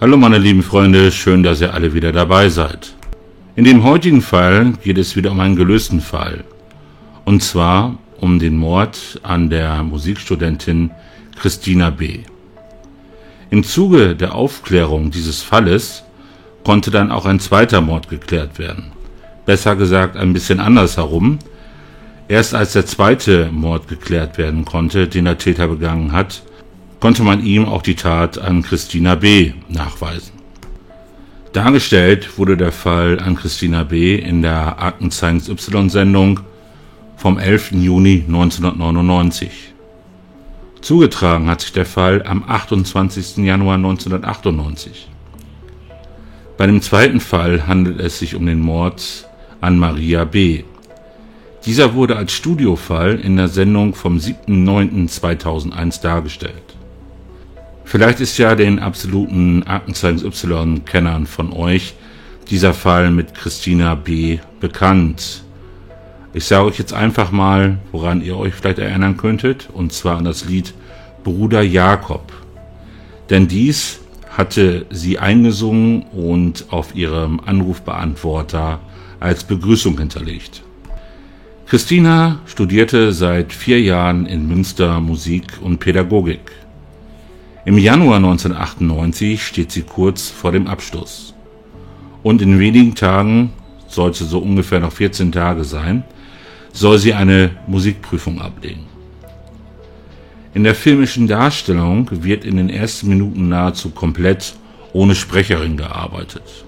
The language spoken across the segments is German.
Hallo meine lieben Freunde, schön, dass ihr alle wieder dabei seid. In dem heutigen Fall geht es wieder um einen gelösten Fall. Und zwar um den Mord an der Musikstudentin Christina B. Im Zuge der Aufklärung dieses Falles konnte dann auch ein zweiter Mord geklärt werden. Besser gesagt ein bisschen andersherum. Erst als der zweite Mord geklärt werden konnte, den der Täter begangen hat, konnte man ihm auch die Tat an Christina B. nachweisen. Dargestellt wurde der Fall an Christina B. in der Aktenzeichen XY-Sendung vom 11. Juni 1999. Zugetragen hat sich der Fall am 28. Januar 1998. Bei dem zweiten Fall handelt es sich um den Mord an Maria B. Dieser wurde als Studiofall in der Sendung vom 7.9.2001 dargestellt. Vielleicht ist ja den absoluten Aktenzeichen Y-Kennern von euch dieser Fall mit Christina B. bekannt. Ich sage euch jetzt einfach mal, woran ihr euch vielleicht erinnern könntet, und zwar an das Lied Bruder Jakob. Denn dies hatte sie eingesungen und auf ihrem Anrufbeantworter als Begrüßung hinterlegt. Christina studierte seit 4 Jahren in Münster Musik und Pädagogik. Im Januar 1998 steht sie kurz vor dem Abschluss. Und in wenigen Tagen, sollte so ungefähr noch 14 Tage sein, soll sie eine Musikprüfung ablegen. In der filmischen Darstellung wird in den ersten Minuten nahezu komplett ohne Sprecherin gearbeitet.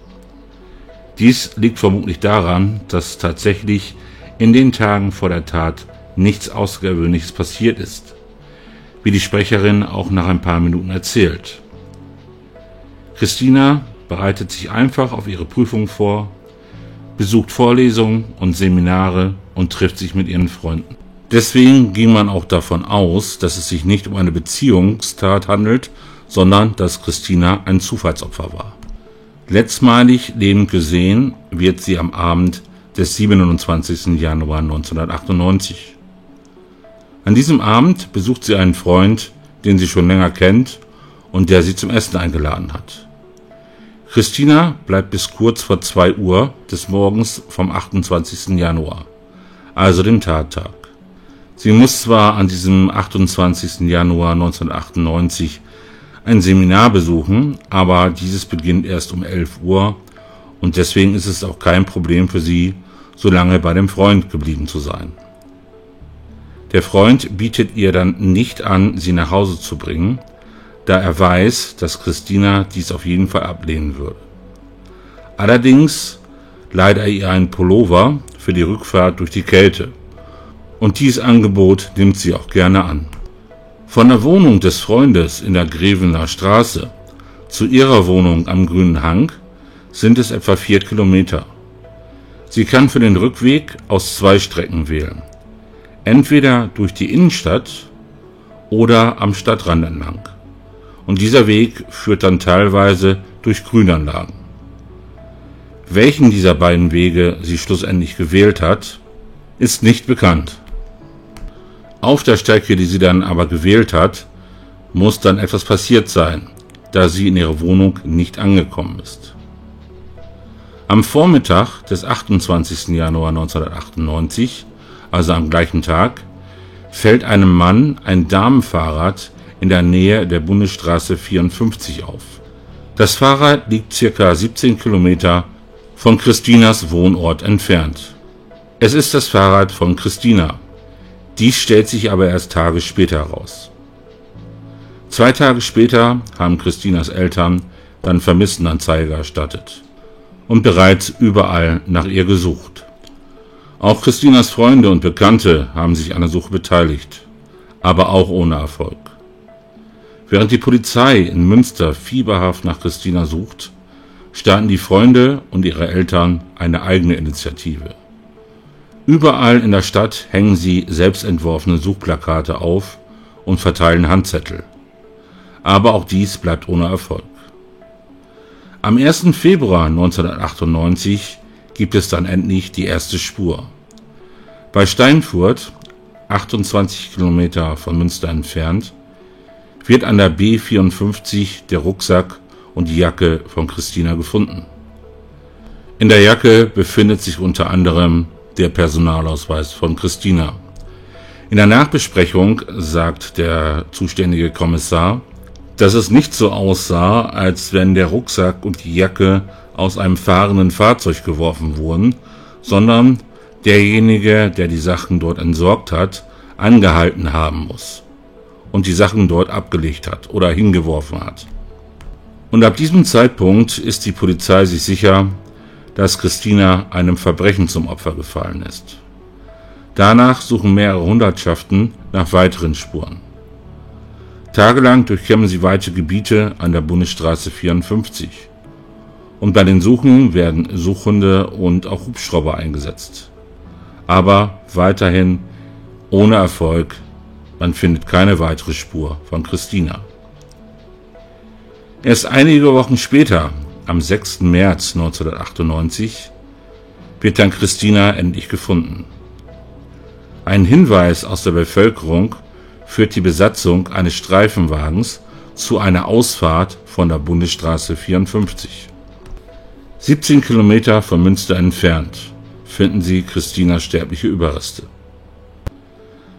Dies liegt vermutlich daran, dass tatsächlich in den Tagen vor der Tat nichts Außergewöhnliches passiert ist, wie die Sprecherin auch nach ein paar Minuten erzählt. Christina bereitet sich einfach auf ihre Prüfung vor, besucht Vorlesungen und Seminare und trifft sich mit ihren Freunden. Deswegen ging man auch davon aus, dass es sich nicht um eine Beziehungstat handelt, sondern dass Christina ein Zufallsopfer war. Letztmalig lebend gesehen wird sie am Abend des 27. Januar 1998. An diesem Abend besucht sie einen Freund, den sie schon länger kennt und der sie zum Essen eingeladen hat. Christina bleibt bis kurz vor 2 Uhr des Morgens vom 28. Januar, also dem Tattag. Sie muss zwar an diesem 28. Januar 1998 ein Seminar besuchen, aber dieses beginnt erst um 11 Uhr und deswegen ist es auch kein Problem für sie, so lange bei dem Freund geblieben zu sein. Der Freund bietet ihr dann nicht an, sie nach Hause zu bringen, da er weiß, dass Christina dies auf jeden Fall ablehnen würde. Allerdings leiht er ihr einen Pullover für die Rückfahrt durch die Kälte. Und dieses Angebot nimmt sie auch gerne an. Von der Wohnung des Freundes in der Grevener Straße zu ihrer Wohnung am Grünen Hang sind es etwa 4 Kilometer. Sie kann für den Rückweg aus 2 Strecken wählen. Entweder durch die Innenstadt oder am Stadtrand entlang. Und dieser Weg führt dann teilweise durch Grünanlagen. Welchen dieser beiden Wege sie schlussendlich gewählt hat, ist nicht bekannt. Auf der Strecke, die sie dann aber gewählt hat, muss dann etwas passiert sein, da sie in ihrer Wohnung nicht angekommen ist. Am Vormittag des 28. Januar 1998, also am gleichen Tag, fällt einem Mann ein Damenfahrrad in der Nähe der Bundesstraße 54 auf. Das Fahrrad liegt ca. 17 Kilometer von Christinas Wohnort entfernt. Es ist das Fahrrad von Christina. Dies stellt sich aber erst Tage später heraus. 2 Tage später haben Christinas Eltern dann Vermisstenanzeige erstattet und bereits überall nach ihr gesucht. Auch Christinas Freunde und Bekannte haben sich an der Suche beteiligt, aber auch ohne Erfolg. Während die Polizei in Münster fieberhaft nach Christina sucht, starten die Freunde und ihre Eltern eine eigene Initiative. Überall in der Stadt hängen sie selbstentworfene Suchplakate auf und verteilen Handzettel. Aber auch dies bleibt ohne Erfolg. Am 1. Februar 1998 gibt es dann endlich die erste Spur. Bei Steinfurt, 28 Kilometer von Münster entfernt, wird an der B54 der Rucksack und die Jacke von Christina gefunden. In der Jacke befindet sich unter anderem der Personalausweis von Christina. In der Nachbesprechung sagt der zuständige Kommissar, dass es nicht so aussah, als wenn der Rucksack und die Jacke aus einem fahrenden Fahrzeug geworfen wurden, sondern derjenige, der die Sachen dort entsorgt hat, angehalten haben muss und die Sachen dort abgelegt hat oder hingeworfen hat. Und ab diesem Zeitpunkt ist die Polizei sich sicher, dass Christina einem Verbrechen zum Opfer gefallen ist. Danach suchen mehrere Hundertschaften nach weiteren Spuren. Tagelang durchkämmen sie weite Gebiete an der Bundesstraße 54. Und bei den Suchen werden Suchhunde und auch Hubschrauber eingesetzt. Aber weiterhin ohne Erfolg, man findet keine weitere Spur von Christina. Erst einige Wochen später, am 6. März 1998, wird dann Christina endlich gefunden. Ein Hinweis aus der Bevölkerung führt die Besatzung eines Streifenwagens zu einer Ausfahrt von der Bundesstraße 54. 17 Kilometer von Münster entfernt finden sie Christinas sterbliche Überreste.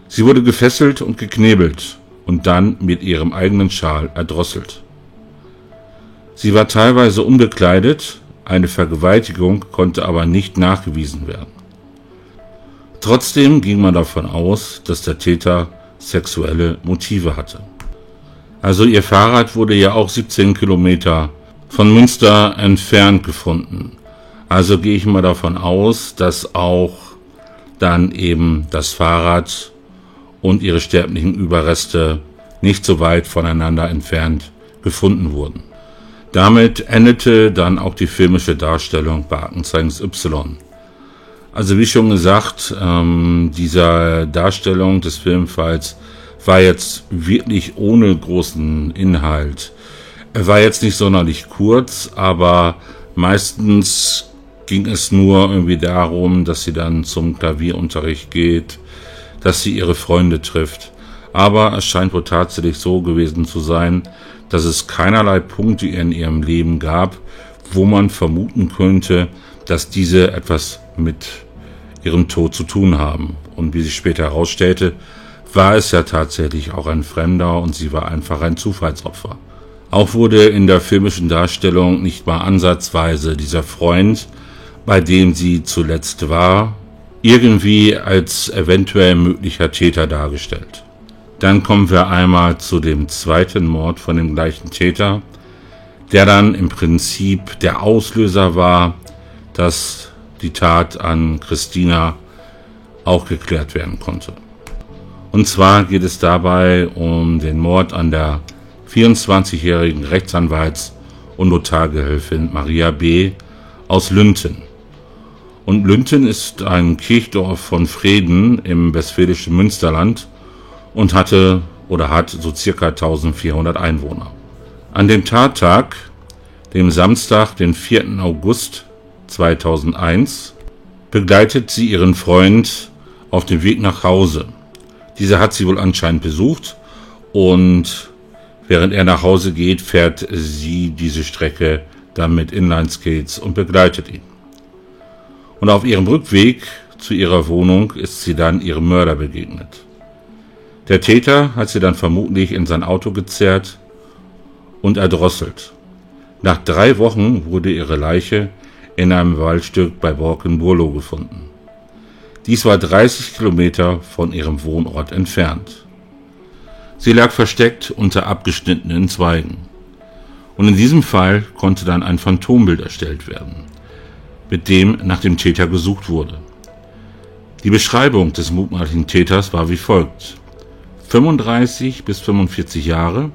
Sie wurde gefesselt und geknebelt und dann mit ihrem eigenen Schal erdrosselt. Sie war teilweise unbekleidet, eine Vergewaltigung konnte aber nicht nachgewiesen werden. Trotzdem ging man davon aus, dass der Täter sexuelle Motive hatte. Also ihr Fahrrad wurde ja auch 17 Kilometer von Münster entfernt gefunden. Also gehe ich mal davon aus, dass auch dann eben das Fahrrad und ihre sterblichen Überreste nicht so weit voneinander entfernt gefunden wurden. Damit endete dann auch die filmische Darstellung bei Aktenzeichen Y. Also wie schon gesagt, dieser Darstellung des Filmfalls war jetzt wirklich ohne großen Inhalt. Er war jetzt nicht sonderlich kurz, aber meistens ging es nur irgendwie darum, dass sie dann zum Klavierunterricht geht, dass sie ihre Freunde trifft. Aber es scheint wohl tatsächlich so gewesen zu sein, dass es keinerlei Punkte in ihrem Leben gab, wo man vermuten könnte, dass diese etwas mit ihrem Tod zu tun haben. Und wie sich später herausstellte, war es ja tatsächlich auch ein Fremder und sie war einfach ein Zufallsopfer. Auch wurde in der filmischen Darstellung nicht mal ansatzweise dieser Freund, bei dem sie zuletzt war, irgendwie als eventuell möglicher Täter dargestellt. Dann kommen wir einmal zu dem zweiten Mord von dem gleichen Täter, der dann im Prinzip der Auslöser war, dass die Tat an Christina auch geklärt werden konnte. Und zwar geht es dabei um den Mord an der 24-jährigen Rechtsanwalts- und Notargehilfin Maria B. aus Lünten. Und Lünten ist ein Kirchdorf von Vreden im westfälischen Münsterland und hatte oder hat so circa 1400 Einwohner. An dem Tattag, dem Samstag, den 4. August 2001, begleitet sie ihren Freund auf dem Weg nach Hause. Dieser hat sie wohl anscheinend besucht und während er nach Hause geht, fährt sie diese Strecke dann mit Inlineskates und begleitet ihn. Und auf ihrem Rückweg zu ihrer Wohnung ist sie dann ihrem Mörder begegnet. Der Täter hat sie dann vermutlich in sein Auto gezerrt und erdrosselt. Nach 3 Wochen wurde ihre Leiche in einem Waldstück bei Borken-Burlo gefunden. Dies war 30 Kilometer von ihrem Wohnort entfernt. Sie lag versteckt unter abgeschnittenen Zweigen. Und in diesem Fall konnte dann ein Phantombild erstellt werden, mit dem nach dem Täter gesucht wurde. Die Beschreibung des mutmaßlichen Täters war wie folgt: 35 bis 45 Jahre,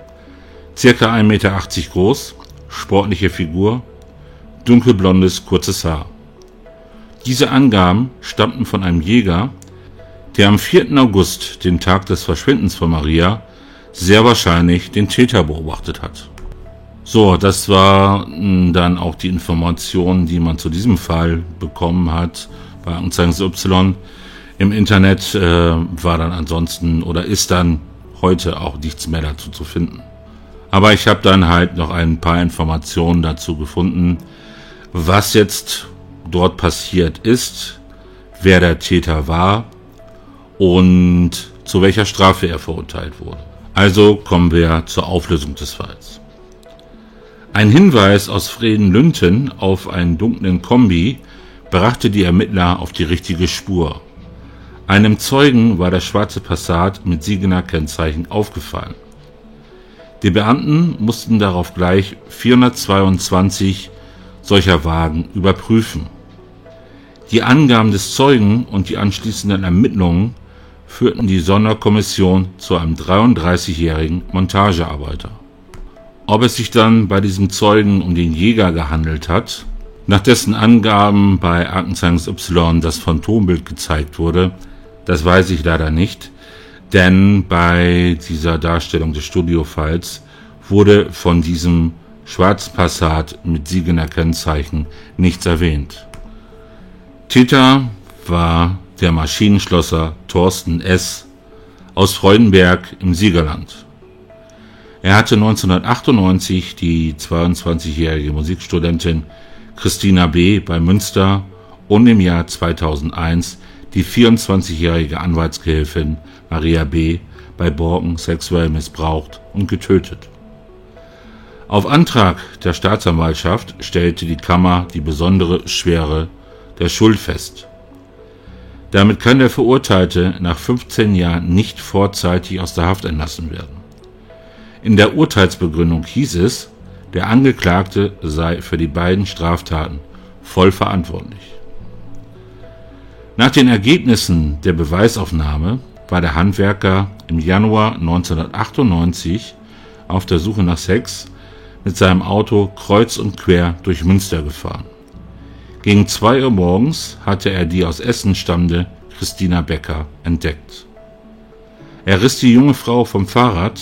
circa 1,80 Meter groß, sportliche Figur, dunkelblondes, kurzes Haar. Diese Angaben stammten von einem Jäger, der am 4. August, den Tag des Verschwindens von Maria, sehr wahrscheinlich den Täter beobachtet hat. So, das war dann auch die Information, die man zu diesem Fall bekommen hat bei Aktenzeichen Y. Im Internet war dann ansonsten oder ist dann heute auch nichts mehr dazu zu finden. Aber ich habe dann halt noch ein paar Informationen dazu gefunden, was jetzt dort passiert ist, wer der Täter war und zu welcher Strafe er verurteilt wurde. Also kommen wir zur Auflösung des Falls. Ein Hinweis aus Freden-Lünten auf einen dunklen Kombi brachte die Ermittler auf die richtige Spur. Einem Zeugen war der schwarze Passat mit Siegener Kennzeichen aufgefallen. Die Beamten mussten darauf gleich 422 solcher Wagen überprüfen. Die Angaben des Zeugen und die anschließenden Ermittlungen führten die Sonderkommission zu einem 33-jährigen Montagearbeiter. Ob es sich dann bei diesem Zeugen um den Jäger gehandelt hat, nach dessen Angaben bei Aktenzeichen Y das Phantombild gezeigt wurde, das weiß ich leider nicht, denn bei dieser Darstellung des Studiofalls wurde von diesem schwarzen Passat mit Siegener Kennzeichen nichts erwähnt. Täter war der Maschinenschlosser Thorsten S. aus Freudenberg im Siegerland. Er hatte 1998 die 22-jährige Musikstudentin Christina B. bei Münster und im Jahr 2001 die 24-jährige Anwaltsgehilfin Maria B. bei Borken sexuell missbraucht und getötet. Auf Antrag der Staatsanwaltschaft stellte die Kammer die besondere Schwere der Schuld fest. Damit kann der Verurteilte nach 15 Jahren nicht vorzeitig aus der Haft entlassen werden. In der Urteilsbegründung hieß es, der Angeklagte sei für die beiden Straftaten voll verantwortlich. Nach den Ergebnissen der Beweisaufnahme war der Handwerker im Januar 1998 auf der Suche nach Sex mit seinem Auto kreuz und quer durch Münster gefahren. Gegen 2 Uhr morgens hatte er die aus Essen stammende Christina Becker entdeckt. Er riss die junge Frau vom Fahrrad,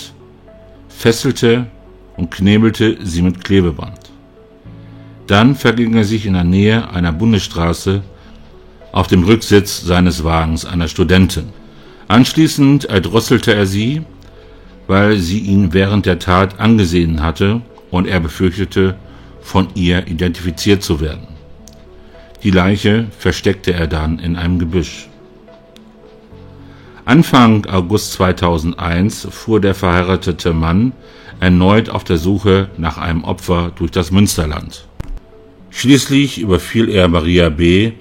fesselte und knebelte sie mit Klebeband. Dann verging er sich in der Nähe einer Bundesstraße auf dem Rücksitz seines Wagens einer Studentin. Anschließend erdrosselte er sie, weil sie ihn während der Tat angesehen hatte und er befürchtete, von ihr identifiziert zu werden. Die Leiche versteckte er dann in einem Gebüsch. Anfang August 2001 fuhr der verheiratete Mann erneut auf der Suche nach einem Opfer durch das Münsterland. Schließlich überfiel er Maria B.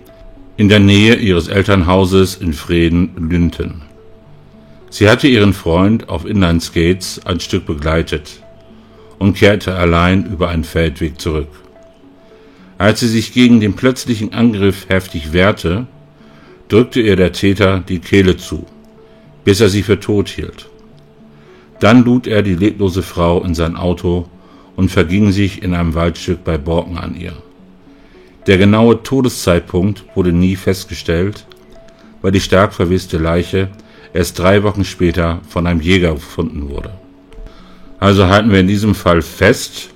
in der Nähe ihres Elternhauses in Freden-Lünten. Sie hatte ihren Freund auf Inlineskates ein Stück begleitet und kehrte allein über einen Feldweg zurück. Als sie sich gegen den plötzlichen Angriff heftig wehrte, drückte ihr der Täter die Kehle zu, bis er sie für tot hielt. Dann lud er die leblose Frau in sein Auto und verging sich in einem Waldstück bei Borken an ihr. Der genaue Todeszeitpunkt wurde nie festgestellt, weil die stark verweste Leiche erst 3 Wochen später von einem Jäger gefunden wurde. Also halten wir in diesem Fall fest,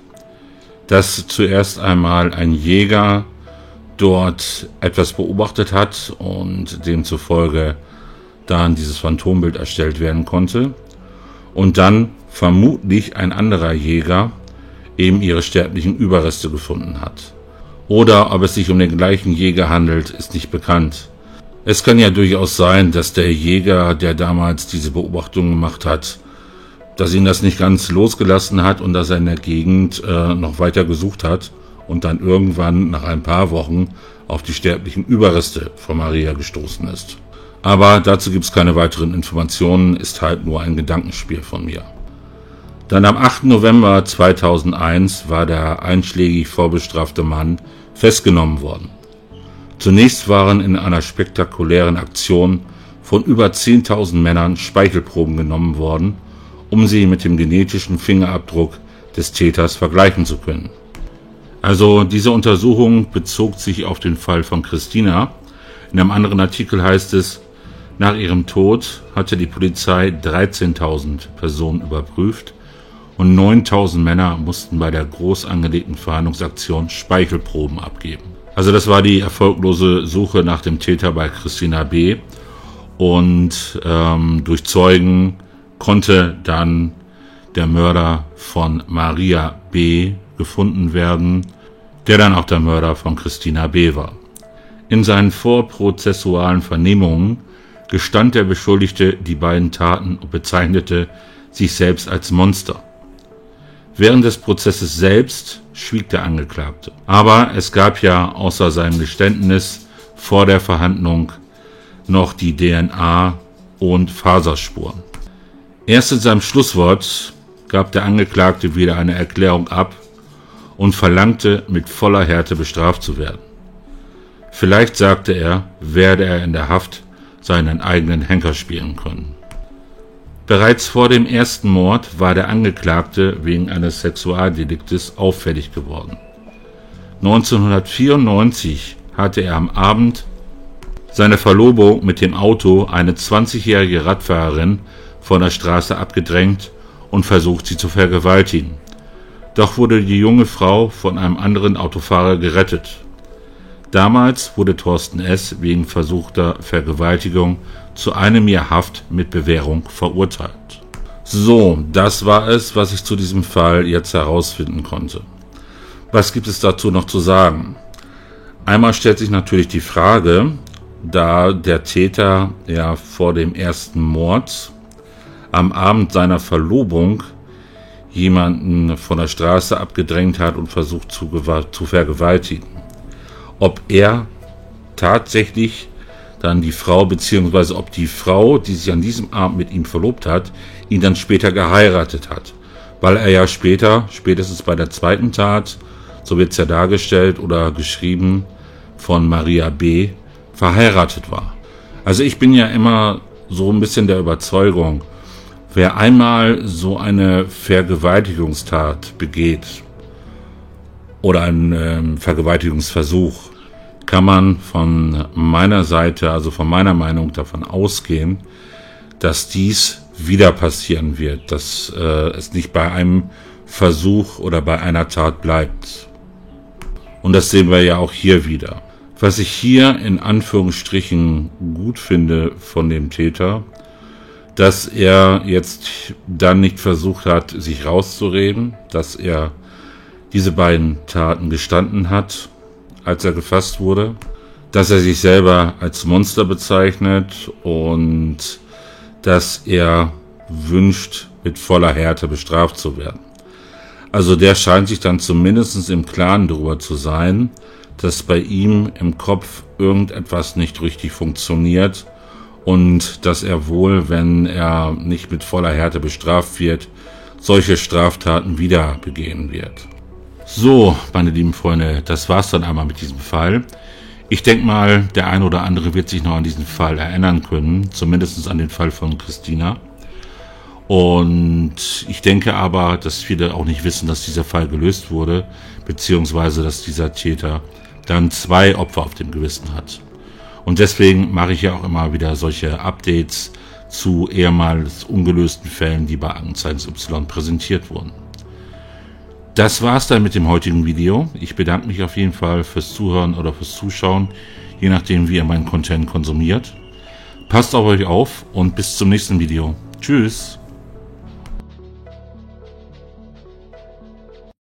dass zuerst einmal ein Jäger dort etwas beobachtet hat und demzufolge dann dieses Phantombild erstellt werden konnte und dann vermutlich ein anderer Jäger eben ihre sterblichen Überreste gefunden hat. Oder ob es sich um den gleichen Jäger handelt, ist nicht bekannt. Es kann ja durchaus sein, dass der Jäger, der damals diese Beobachtung gemacht hat, dass ihn das nicht ganz losgelassen hat und dass er in der Gegend noch weiter gesucht hat und dann irgendwann nach ein paar Wochen auf die sterblichen Überreste von Maria gestoßen ist. Aber dazu gibt es keine weiteren Informationen, ist halt nur ein Gedankenspiel von mir. Dann am 8. November 2001 war der einschlägig vorbestrafte Mann festgenommen worden. Zunächst waren in einer spektakulären Aktion von über 10.000 Männern Speichelproben genommen worden, um sie mit dem genetischen Fingerabdruck des Täters vergleichen zu können. Also diese Untersuchung bezog sich auf den Fall von Christina. In einem anderen Artikel heißt es, nach ihrem Tod hatte die Polizei 13.000 Personen überprüft und 9.000 Männer mussten bei der groß angelegten Fahndungsaktion Speichelproben abgeben. Also das war die erfolglose Suche nach dem Täter bei Christina B. Und durch Zeugen konnte dann der Mörder von Maria B. gefunden werden, der dann auch der Mörder von Christina B. war. In seinen vorprozessualen Vernehmungen gestand der Beschuldigte die beiden Taten und bezeichnete sich selbst als Monster. Während des Prozesses selbst schwieg der Angeklagte. Aber es gab ja außer seinem Geständnis vor der Verhandlung noch die DNA- und Faserspuren. Erst in seinem Schlusswort gab der Angeklagte wieder eine Erklärung ab und verlangte, mit voller Härte bestraft zu werden. Vielleicht, sagte er, werde er in der Haft seinen eigenen Henker spielen können. Bereits vor dem ersten Mord war der Angeklagte wegen eines Sexualdeliktes auffällig geworden. 1994 hatte er am Abend seiner Verlobung mit dem Auto eine 20-jährige Radfahrerin von der Straße abgedrängt und versucht, sie zu vergewaltigen. Doch wurde die junge Frau von einem anderen Autofahrer gerettet. Damals wurde Thorsten S. wegen versuchter Vergewaltigung zu 1 Jahr Haft mit Bewährung verurteilt. So, das war es, was ich zu diesem Fall jetzt herausfinden konnte. Was gibt es dazu noch zu sagen? Einmal stellt sich natürlich die Frage, da der Täter ja vor dem ersten Mord am Abend seiner Verlobung jemanden von der Straße abgedrängt hat und versucht zu vergewaltigen. Ob er tatsächlich dann die Frau, beziehungsweise ob die Frau, die sich an diesem Abend mit ihm verlobt hat, ihn dann später geheiratet hat. Weil er ja später, spätestens bei der zweiten Tat, so wird es ja dargestellt oder geschrieben, von Maria B. verheiratet war. Also ich bin ja immer so ein bisschen der Überzeugung, wer einmal so eine Vergewaltigungstat begeht oder einen Vergewaltigungsversuch, kann man von meiner Seite, also von meiner Meinung davon ausgehen, dass dies wieder passieren wird, dass es nicht bei einem Versuch oder bei einer Tat bleibt. Und das sehen wir ja auch hier wieder. Was ich hier in Anführungsstrichen gut finde von dem Täter, dass er jetzt dann nicht versucht hat, sich rauszureden, dass er diese beiden Taten gestanden hat, als er gefasst wurde, dass er sich selber als Monster bezeichnet und dass er wünscht, mit voller Härte bestraft zu werden. Also der scheint sich dann zumindest im Klaren darüber zu sein, dass bei ihm im Kopf irgendetwas nicht richtig funktioniert und dass er wohl, wenn er nicht mit voller Härte bestraft wird, solche Straftaten wieder begehen wird. So, meine lieben Freunde, das war's dann einmal mit diesem Fall. Ich denke mal, der eine oder andere wird sich noch an diesen Fall erinnern können, zumindest an den Fall von Christina. Und ich denke aber, dass viele auch nicht wissen, dass dieser Fall gelöst wurde, beziehungsweise dass dieser Täter dann 2 Opfer auf dem Gewissen hat. Und deswegen mache ich ja auch immer wieder solche Updates zu ehemals ungelösten Fällen, die bei Aktenzeichen Y präsentiert wurden. Das war's dann mit dem heutigen Video. Ich bedanke mich auf jeden Fall fürs Zuhören oder fürs Zuschauen, je nachdem wie ihr meinen Content konsumiert. Passt auf euch auf und bis zum nächsten Video. Tschüss!